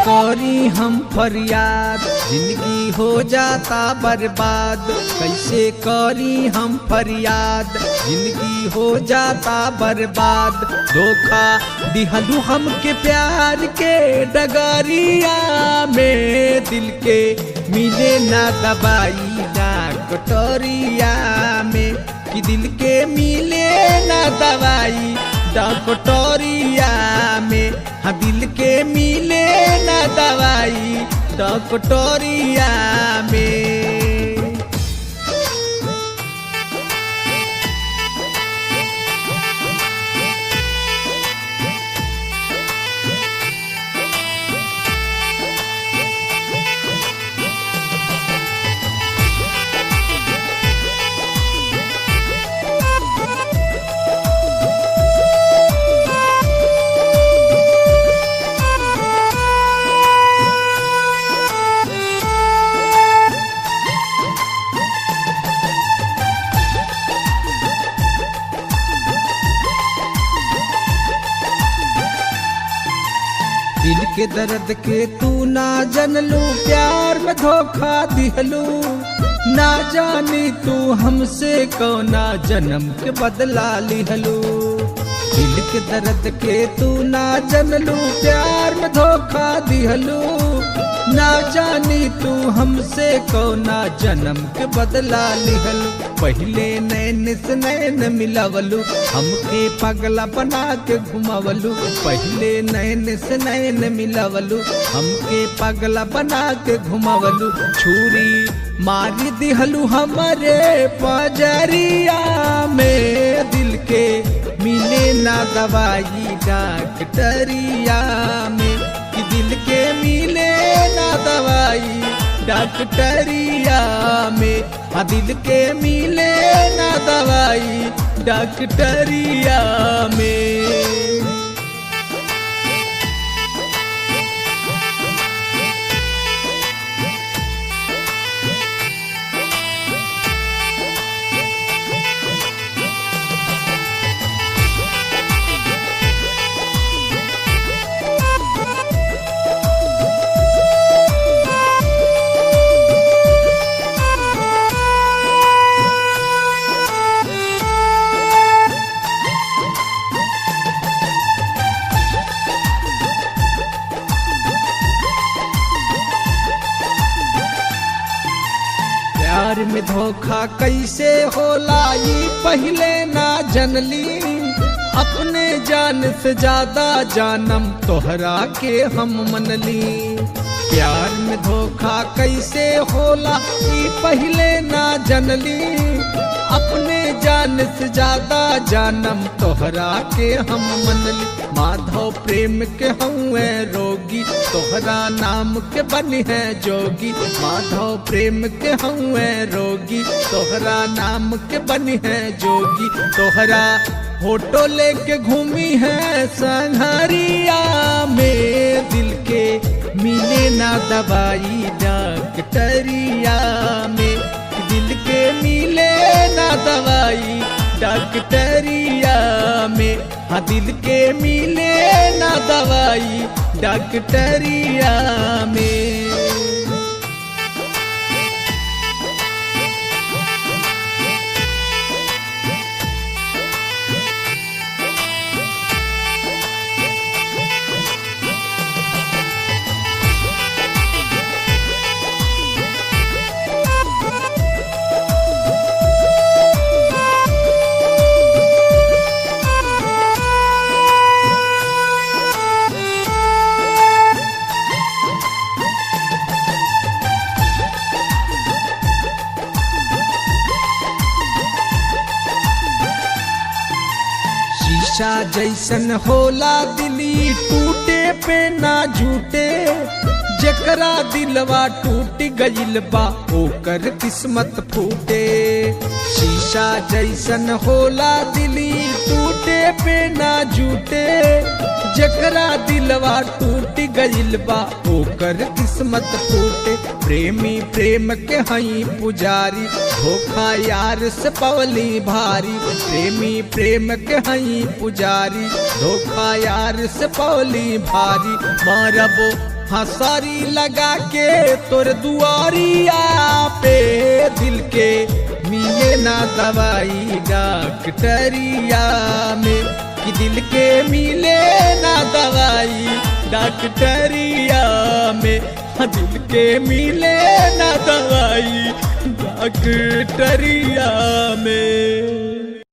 करी हम फरियाद, जिंदगी हो जाता बर्बाद। कैसे करी हम फरियाद, जिंदगी हो जाता बर्बाद। धोखा दिहलू हमके प्यार के डगरिया में, दिल के मिले ना दवाई ना कटोरिया में, कि दिल के मिले ना दवाई डॉक्टोरिया में। हाँ, दिल के मिले ना दवाई डॉक्टोरिया में। दिल के दर्द के तू ना जनलू, प्यार में धोखा दिहलू। ना जानी तू हमसे कौना जन्म के बदला लिहलू। दिल के दर्द के तू ना जनलू, प्यार में धोखा दिहलू। ना जानी तू हमसे कौना जन्म के बदला लिहलू। पहले नैन से नैन मिलावलू, हमके पगला बना के घुमावलू। पहले नैन से नैन मिलावलू, हमके पगला बना के घुमावलू। छुरी मारी दिहलू हमारे पजरिया में, दिल के मिले ना दवाई डॉक्टरिया में, कि दिल के मिले ना दवाई डॉक्टरिया में। हाँ, दिल के मिले ना दवाई डॉक्टरिया में। प्यार में धोखा कैसे होला ये पहले ना जनली। अपने जान से ज्यादा जानम तोहरा के हम मनली। प्यार में धोखा कैसे होला ये पहले ना जनली। अपने जान से ज्यादा जानम तोहरा के हम मनली। माधव प्रेम के हुए रोगी, तोहरा नाम के बनी है जोगी। माधव प्रेम के हुए रोगी, तोहरा नाम के बनी है जोगी। तोहरा फोटो लेके घूमी है संघरिया में, दिल के मिले ना दवाई डॉक्टरिया में, दिल के मिले ना दवाई डॉक्टरिया में। हाँ, दिल के मिले ना दवाई डॉक्टरिया में। शीशा जैसन होला दिली, टूटे पे ना झूटे। जकरा दिलवा टूट गइल बा ओकर किस्मत फूटे। शीशा जैसन होला दिली, टूटे पे ना झूटे। जकरा दिलवा टूट गइल बा ओकर किस्मत फूटे। प्रेमी प्रेम के हई पुजारी, धोखा यार से पवली भारी। प्रेमी प्रेम के हई पुजारी, धोखा यार से पवली भारी। मारबो हंसारी लगा के तोर दुआरिया पे दिल के मिले ना दवाई डॉक्टरिया में, कि दिल के मिले ना दवाई डॉक्टरिया में, दिल के मिले ना दवाई डॉक्टरिया में।